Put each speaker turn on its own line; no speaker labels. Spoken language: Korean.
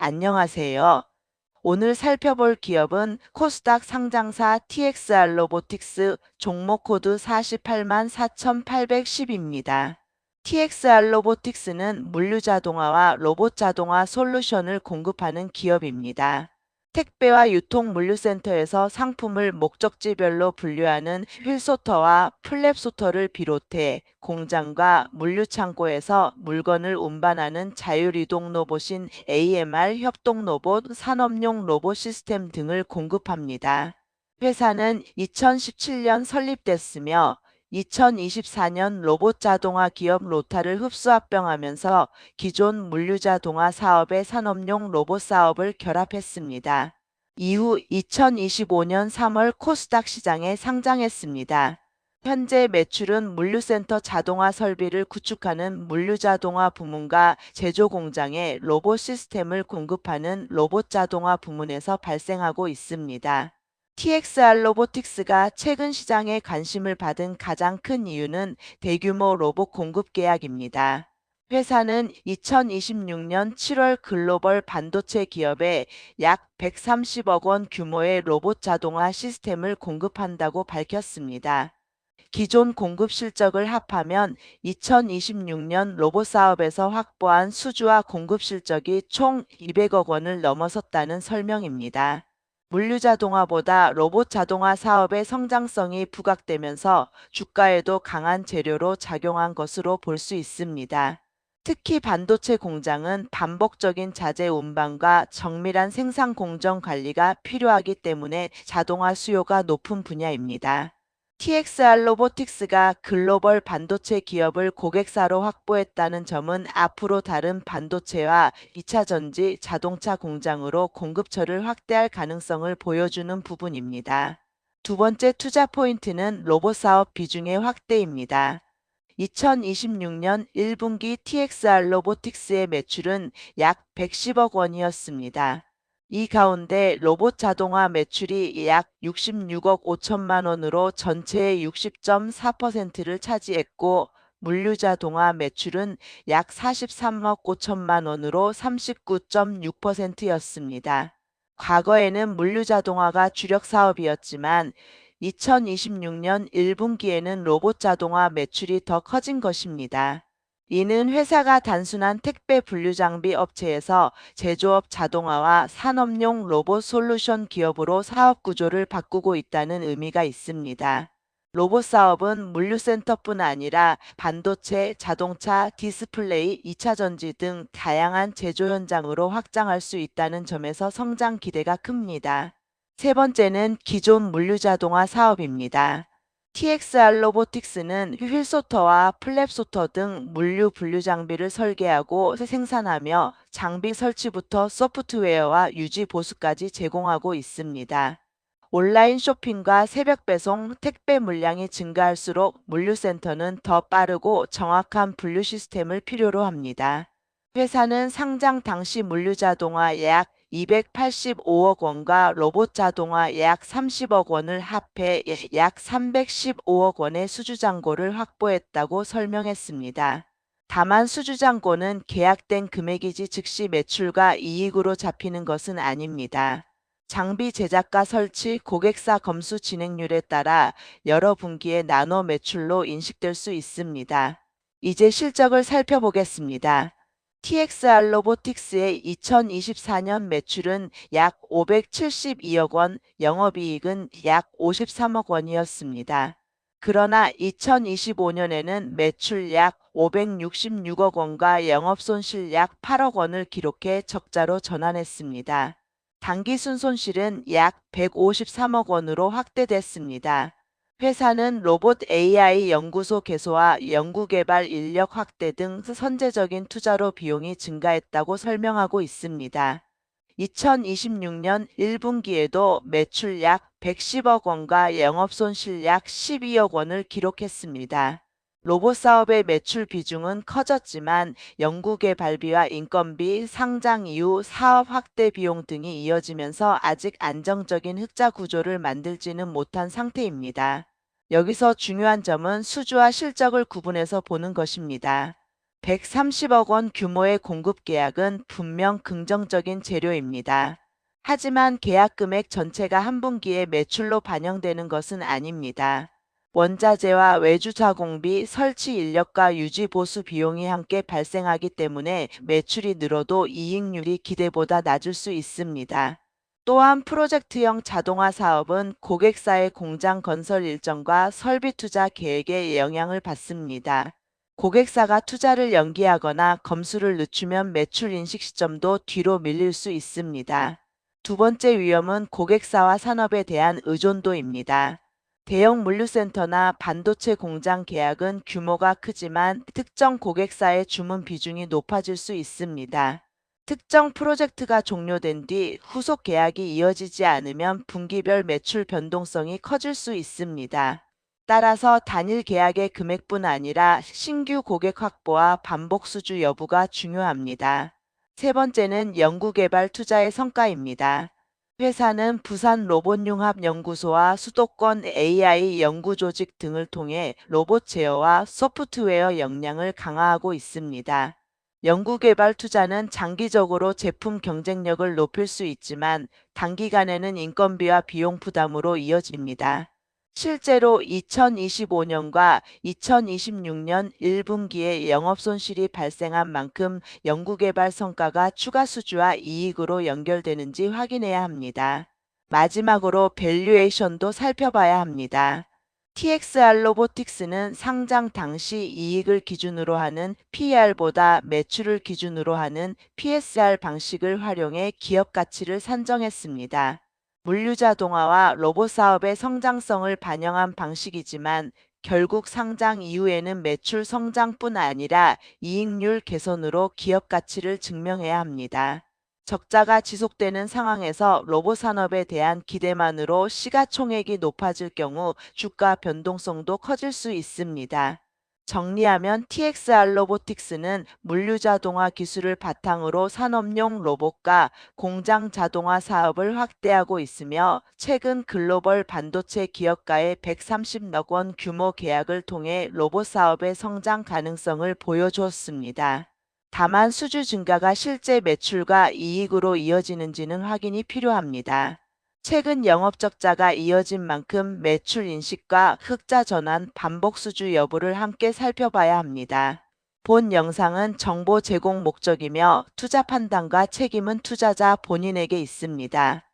안녕하세요. 오늘 살펴볼 기업은 코스닥 상장사 TXR 로보틱스 종목 코드 48만 4,810입니다. TXR 로보틱스는 물류자동화와 로봇자동화 솔루션을 공급하는 기업입니다. 택배와 유통 물류센터에서 상품을 목적지별로 분류하는 휠소터와 플랩소터를 비롯해 공장과 물류창고에서 물건을 운반하는 자율이동 로봇인 AMR 협동 로봇, 산업용 로봇 시스템 등을 공급합니다. 회사는 2017년 설립됐으며 2024년 로봇 자동화 기업 로타를 흡수합병하면서 기존 물류자동화 사업의 산업용 로봇 사업을 결합했습니다. 이후 2025년 3월 코스닥 시장에 상장했습니다. 현재 매출은 물류센터 자동화 설비를 구축하는 물류자동화 부문과 제조공장에 로봇 시스템을 공급하는 로봇 자동화 부문에서 발생하고 있습니다. TXR 로보틱스가 최근 시장에 관심을 받은 가장 큰 이유는 대규모 로봇 공급 계약입니다. 회사는 2026년 7월 글로벌 반도체 기업에 약 130억 원 규모의 로봇 자동화 시스템을 공급한다고 밝혔습니다. 기존 공급 실적을 합하면 2026년 로봇 사업에서 확보한 수주와 공급 실적이 총 200억 원을 넘어섰다는 설명입니다. 물류자동화보다 로봇 자동화 사업의 성장성이 부각되면서 주가에도 강한 재료로 작용한 것으로 볼 수 있습니다. 특히 반도체 공장은 반복적인 자재 운반과 정밀한 생산 공정 관리가 필요하기 때문에 자동화 수요가 높은 분야입니다. TXR 로보틱스가 글로벌 반도체 기업을 고객사로 확보했다는 점은 앞으로 다른 반도체와 2차 전지, 자동차 공장으로 공급처를 확대할 가능성을 보여주는 부분입니다. 두 번째 투자 포인트는 로봇 사업 비중의 확대입니다. 2026년 1분기 TXR 로보틱스의 매출은 약 110억 원이었습니다. 이 가운데 로봇 자동화 매출이 약 66억 5천만 원으로 전체의 60.4%를 차지했고 물류 자동화 매출은 약 43억 5천만 원으로 39.6%였습니다. 과거에는 물류 자동화가 주력 사업이었지만 2026년 1분기에는 로봇 자동화 매출이 더 커진 것입니다. 이는 회사가 단순한 택배 분류 장비 업체에서 제조업 자동화와 산업용 로봇 솔루션 기업으로 사업 구조를 바꾸고 있다는 의미가 있습니다. 로봇 사업은 물류센터뿐 아니라 반도체, 자동차, 디스플레이, 2차 전지 등 다양한 제조 현장으로 확장할 수 있다는 점에서 성장 기대가 큽니다. 세 번째는 기존 물류자동화 사업입니다. TXR 로보틱스는 휠소터와 플랩소터 등 물류 분류 장비를 설계하고 생산하며 장비 설치부터 소프트웨어와 유지 보수까지 제공하고 있습니다. 온라인 쇼핑과 새벽 배송, 택배 물량이 증가할수록 물류센터는 더 빠르고 정확한 분류 시스템을 필요로 합니다. 회사는 상장 당시 물류자동화 약 285억 원과 로봇 자동화 약 30억 원을 합해 약 315억 원의 수주잔고를 확보했다고 설명했습니다. 다만 수주잔고는 계약된 금액이지 즉시 매출과 이익으로 잡히는 것은 아닙니다. 장비 제작과 설치, 고객사 검수 진행률에 따라 여러 분기에 나눠 매출로 인식될 수 있습니다. 이제 실적을 살펴보겠습니다. TXR 로보틱스의 2024년 매출은 약 572억 원, 영업이익은 약 53억 원이었습니다. 그러나 2025년에는 매출 약 566억 원과 영업손실 약 8억 원을 기록해 적자로 전환했습니다. 당기순 손실은 약 153억 원으로 확대됐습니다. 회사는 로봇 AI 연구소 개소와 연구개발 인력 확대 등 선제적인 투자로 비용이 증가했다고 설명하고 있습니다. 2026년 1분기에도 매출 약 110억 원과 영업손실 약 12억 원을 기록했습니다. 로봇 사업의 매출 비중은 커졌지만 연구개발비와 인건비, 상장 이후 사업 확대 비용 등이 이어지면서 아직 안정적인 흑자 구조를 만들지는 못한 상태입니다. 여기서 중요한 점은 수주와 실적을 구분해서 보는 것입니다. 130억 원 규모의 공급 계약은 분명 긍정적인 재료입니다. 하지만 계약 금액 전체가 한 분기에 매출로 반영되는 것은 아닙니다. 원자재와 외주 자공비, 설치 인력과 유지 보수 비용이 함께 발생하기 때문에 매출이 늘어도 이익률이 기대보다 낮을 수 있습니다. 또한 프로젝트형 자동화 사업은 고객사의 공장 건설 일정과 설비 투자 계획에 영향을 받습니다. 고객사가 투자를 연기하거나 검수를 늦추면 매출 인식 시점도 뒤로 밀릴 수 있습니다. 두 번째 위험은 고객사와 산업에 대한 의존도입니다. 대형 물류센터나 반도체 공장 계약은 규모가 크지만 특정 고객사의 주문 비중이 높아질 수 있습니다. 특정 프로젝트가 종료된 뒤 후속 계약이 이어지지 않으면 분기별 매출 변동성이 커질 수 있습니다. 따라서 단일 계약의 금액뿐 아니라 신규 고객 확보와 반복 수주 여부가 중요합니다. 세 번째는 연구개발 투자의 성과입니다. 회사는 부산 로봇융합연구소와 수도권 AI 연구조직 등을 통해 로봇 제어와 소프트웨어 역량을 강화하고 있습니다. 연구개발 투자는 장기적으로 제품 경쟁력을 높일 수 있지만 단기간에는 인건비와 비용 부담으로 이어집니다. 실제로 2025년과 2026년 1분기에 영업손실이 발생한 만큼 연구개발 성과가 추가 수주와 이익으로 연결되는지 확인해야 합니다. 마지막으로 밸류에이션도 살펴봐야 합니다. TXR 로보틱스는 상장 당시 이익을 기준으로 하는 PER보다 매출을 기준으로 하는 PSR 방식을 활용해 기업 가치를 산정했습니다. 물류자동화와 로봇 사업의 성장성을 반영한 방식이지만 결국 상장 이후에는 매출 성장뿐 아니라 이익률 개선으로 기업 가치를 증명해야 합니다. 적자가 지속되는 상황에서 로봇 산업에 대한 기대만으로 시가총액이 높아질 경우 주가 변동성도 커질 수 있습니다. 정리하면 TXR 로보틱스는 물류자동화 기술을 바탕으로 산업용 로봇과 공장 자동화 사업을 확대하고 있으며 최근 글로벌 반도체 기업과의 130억 원 규모 계약을 통해 로봇 사업의 성장 가능성을 보여주었습니다. 다만 수주 증가가 실제 매출과 이익으로 이어지는지는 확인이 필요합니다. 최근 영업 적자가 이어진 만큼 매출 인식과 흑자 전환, 반복 수주 여부를 함께 살펴봐야 합니다. 본 영상은 정보 제공 목적이며 투자 판단과 책임은 투자자 본인에게 있습니다.